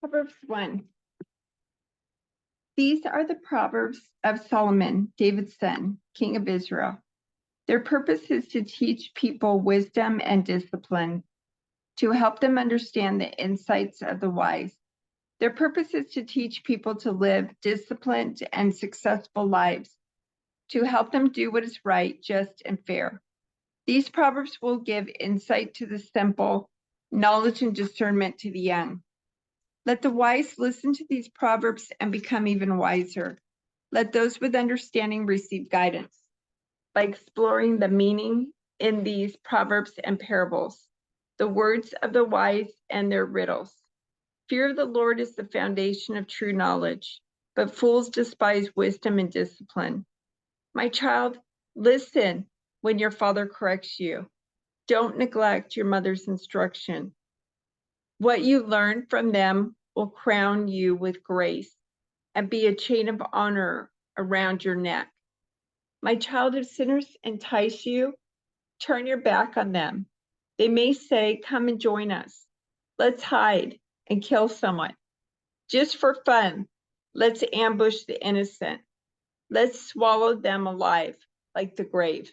Proverbs 1. These are the Proverbs of Solomon, David's son, king of Israel. Their purpose is to teach people wisdom and discipline, to help them understand the insights of the wise. Their purpose is to teach people to live disciplined and successful lives, to help them do what is right, just, and fair. These Proverbs will give insight to the simple, knowledge and discernment to the young. Let the wise listen to these Proverbs and become even wiser. Let those with understanding receive guidance by exploring the meaning in these Proverbs and parables, the words of the wise and their riddles. Fear of the Lord is the foundation of true knowledge, but fools despise wisdom and discipline. My child, listen when your father corrects you. Don't neglect your mother's instruction. What you learn from them will crown you with grace and be a chain of honor around your neck. My child, if sinners entice you, turn your back on them. They may say, "Come and join us. Let's hide and kill someone. Just for fun, let's ambush the innocent. Let's swallow them alive like the grave.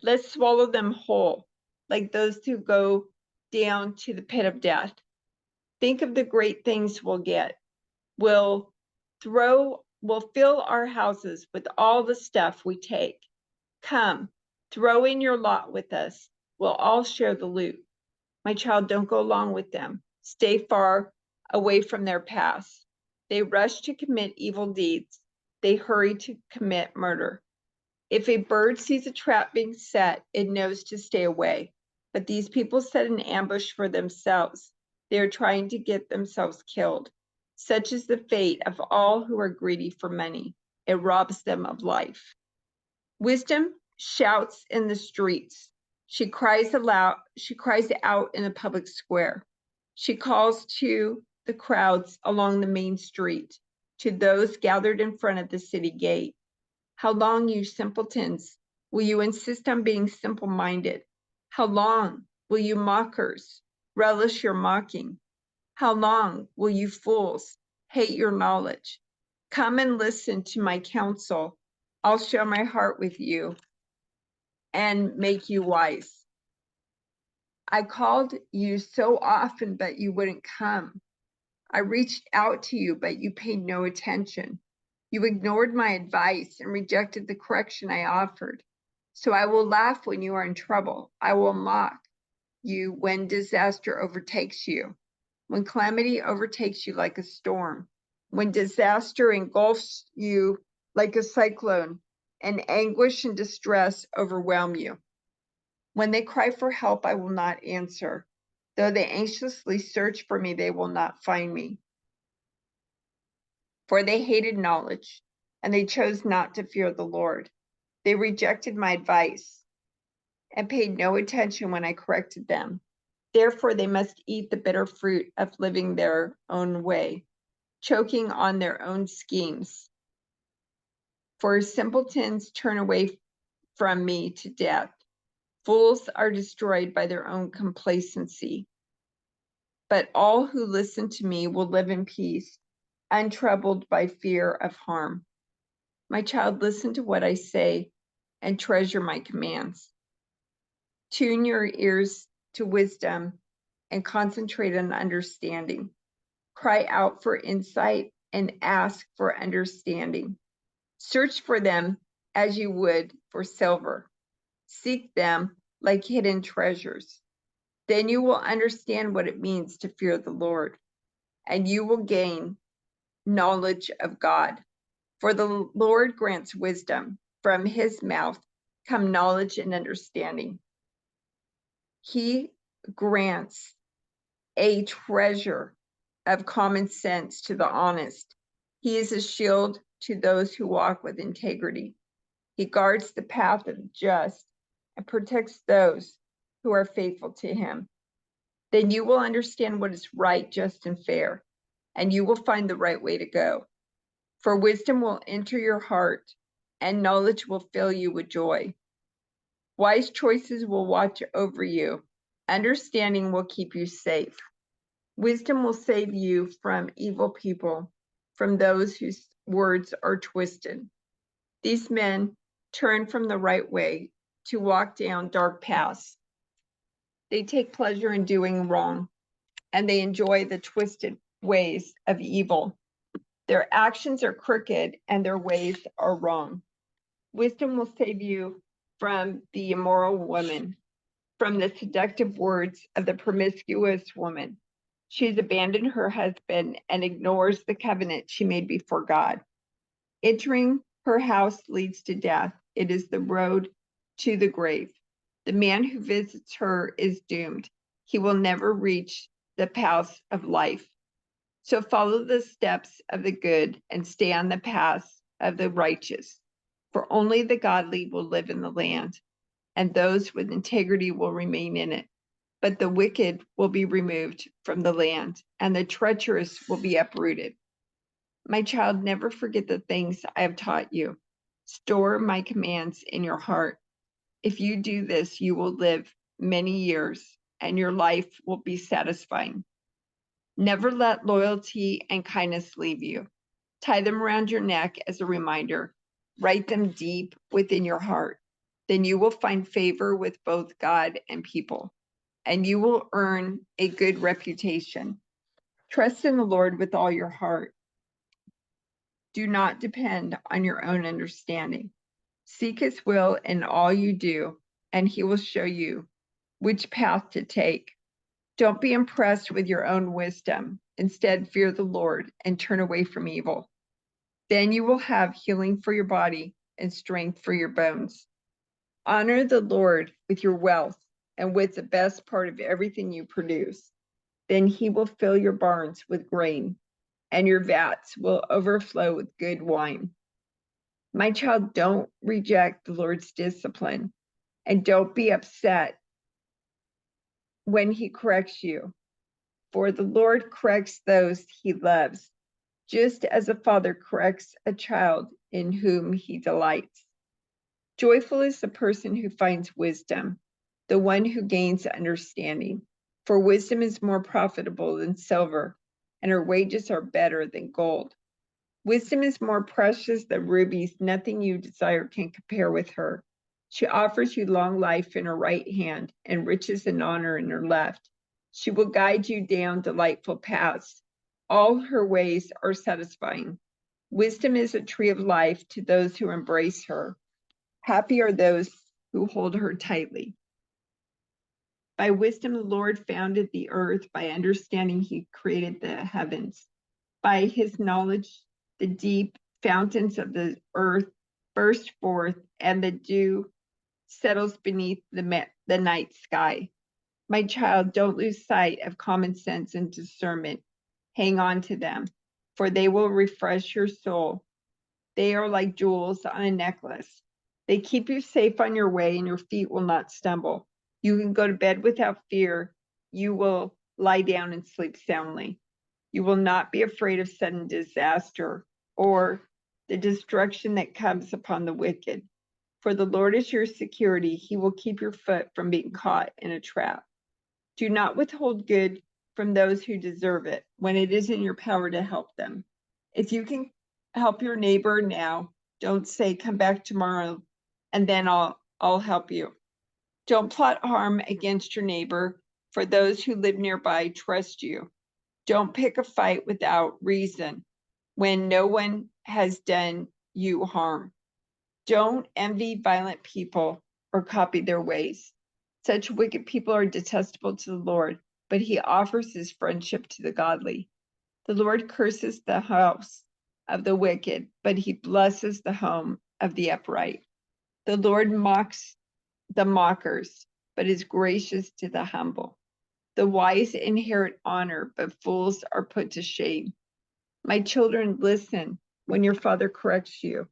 Let's swallow them whole like those who go down to the pit of death. Think of the great things we'll get. We'll fill our houses with all the stuff we take. Come, throw in your lot with us. We'll all share the loot." My child, don't go along with them. Stay far away from their past. They rush to commit evil deeds. They hurry to commit murder. If a bird sees a trap being set, it knows to stay away. But these people set an ambush for themselves. They are trying to get themselves killed. Such is the fate of all who are greedy for money. It robs them of life. Wisdom shouts in the streets. She cries out in the public square. She calls to the crowds along the main street, to those gathered in front of the city gate. How long, you simpletons, will you insist on being simple-minded? How long will you mockers relish your mocking? How long will you fools hate your knowledge? Come and listen to my counsel. I'll share my heart with you and make you wise. I called you so often, but you wouldn't come. I reached out to you, but you paid no attention. You ignored my advice and rejected the correction I offered. So I will laugh when you are in trouble. I will mock you when disaster overtakes you, when calamity overtakes you like a storm, when disaster engulfs you like a cyclone, and anguish and distress overwhelm you. When they cry for help, I will not answer. Though they anxiously search for me, they will not find me. For they hated knowledge, and they chose not to fear the Lord. They rejected my advice and paid no attention when I corrected them. Therefore, they must eat the bitter fruit of living their own way, choking on their own schemes. For simpletons turn away from me to death. Fools are destroyed by their own complacency. But all who listen to me will live in peace, untroubled by fear of harm. My child, listen to what I say and treasure my commands. Tune your ears to wisdom and concentrate on understanding. Cry out for insight and ask for understanding. Search for them as you would for silver. Seek them like hidden treasures. Then you will understand what it means to fear the Lord, and you will gain knowledge of God. For the Lord grants wisdom. From his mouth come knowledge and understanding. He grants a treasure of common sense to the honest. He is a shield to those who walk with integrity. He guards the path of the just and protects those who are faithful to him. Then you will understand what is right, just, and fair, and you will find the right way to go. For wisdom will enter your heart, and knowledge will fill you with joy. Wise choices will watch over you. Understanding will keep you safe. Wisdom will save you from evil people, from those whose words are twisted. These men turn from the right way to walk down dark paths. They take pleasure in doing wrong, and they enjoy the twisted ways of evil. Their actions are crooked, and their ways are wrong. Wisdom will save you from the immoral woman, from the seductive words of the promiscuous woman. She has abandoned her husband and ignores the covenant she made before God. Entering her house leads to death. It is the road to the grave. The man who visits her is doomed. He will never reach the paths of life. So follow the steps of the good and stay on the paths of the righteous. For only the godly will live in the land, and those with integrity will remain in it. But the wicked will be removed from the land, and the treacherous will be uprooted. My child, never forget the things I have taught you. Store my commands in your heart. If you do this, you will live many years, and your life will be satisfying. Never let loyalty and kindness leave you. Tie them around your neck as a reminder. Write them deep within your heart. Then you will find favor with both God and people, and you will earn a good reputation. Trust in the Lord with all your heart. Do not depend on your own understanding. Seek his will in all you do, and he will show you which path to take. Don't be impressed with your own wisdom. Instead, fear the Lord and turn away from evil. Then you will have healing for your body and strength for your bones. Honor the Lord with your wealth and with the best part of everything you produce. Then he will fill your barns with grain, and your vats will overflow with good wine. My child, don't reject the Lord's discipline, and don't be upset when he corrects you. For the Lord corrects those he loves, just as a father corrects a child in whom he delights. Joyful is the person who finds wisdom, the one who gains understanding. For wisdom is more profitable than silver, and her wages are better than gold. Wisdom is more precious than rubies. Nothing you desire can compare with her. She offers you long life in her right hand and riches and honor in her left. She will guide you down delightful paths. All her ways are satisfying. Wisdom is a tree of life to those who embrace her. Happy are those who hold her tightly. By wisdom, the Lord founded the earth. By understanding, he created the heavens. By his knowledge, the deep fountains of the earth burst forth, and the dew settles beneath the night sky. My child, don't lose sight of common sense and discernment. Hang on to them, for they will refresh your soul. They are like jewels on a necklace. They keep you safe on your way, and your feet will not stumble. You can go to bed without fear. You will lie down and sleep soundly. You will not be afraid of sudden disaster or the destruction that comes upon the wicked. For the Lord is your security. He will keep your foot from being caught in a trap. Do not withhold good from those who deserve it when it is in your power to help them. If you can help your neighbor now, don't say, come back tomorrow, and then I'll help you. Don't plot harm against your neighbor, for those who live nearby trust you. Don't pick a fight without reason when no one has done you harm. Don't envy violent people or copy their ways. Such wicked people are detestable to the Lord, but he offers his friendship to the godly. The Lord curses the house of the wicked, but he blesses the home of the upright. The Lord mocks the mockers, but is gracious to the humble. The wise inherit honor, but fools are put to shame. My children, listen when your father corrects you.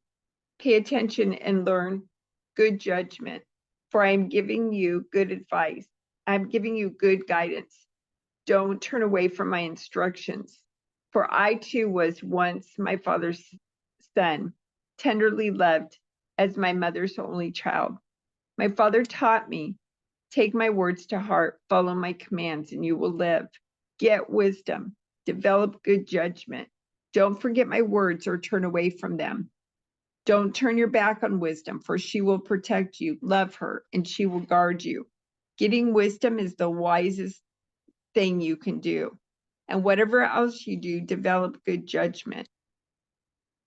Pay attention and learn good judgment, for I am giving you good advice. I'm giving you good guidance. Don't turn away from my instructions, for I too was once my father's son, tenderly loved as my mother's only child. My father taught me, take my words to heart, follow my commands, and you will live. Get wisdom. Develop good judgment. Don't forget my words or turn away from them. Don't turn your back on wisdom, for she will protect you. Love her, and she will guard you. Getting wisdom is the wisest thing you can do. And whatever else you do, develop good judgment.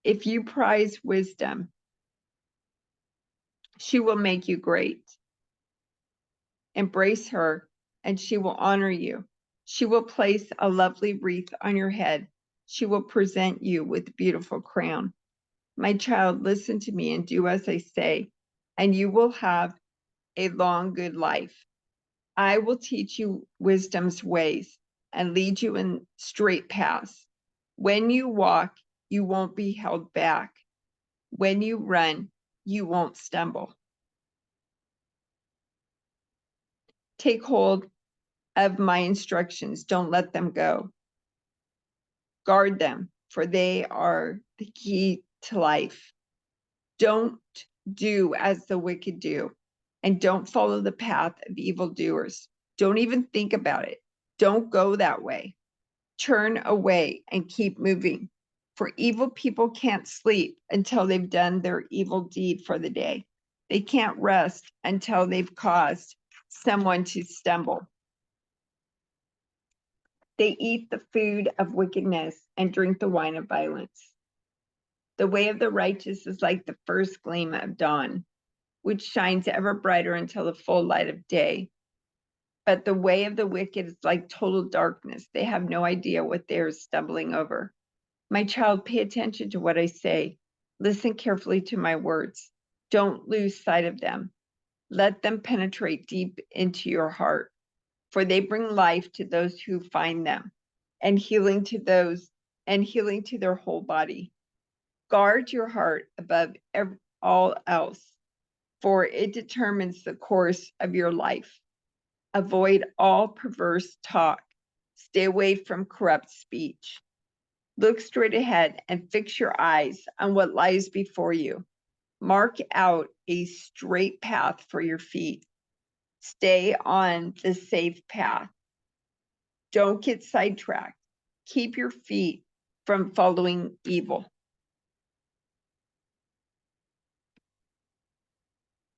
If you prize wisdom, she will make you great. Embrace her, and she will honor you. She will place a lovely wreath on your head. She will present you with a beautiful crown. My child, listen to me and do as I say, and you will have a long, good life. I will teach you wisdom's ways and lead you in straight paths. When you walk, you won't be held back. When you run, you won't stumble. Take hold of my instructions. Don't let them go. Guard them, for they are the key to life. Don't do as the wicked do, and don't follow the path of evildoers. Don't even think about it. Don't go that way. Turn away and keep moving, for evil people can't sleep until they've done their evil deed for the day. They can't rest until they've caused someone to stumble. They eat the food of wickedness and drink the wine of violence. The way of the righteous is like the first gleam of dawn, which shines ever brighter until the full light of day. But the way of the wicked is like total darkness. They have no idea what they are stumbling over. My child, pay attention to what I say. Listen carefully to my words. Don't lose sight of them. Let them penetrate deep into your heart, for they bring life to those who find them, and healing to their whole body. Guard your heart above all else, for it determines the course of your life. Avoid all perverse talk. Stay away from corrupt speech. Look straight ahead and fix your eyes on what lies before you. Mark out a straight path for your feet. Stay on the safe path. Don't get sidetracked. Keep your feet from following evil.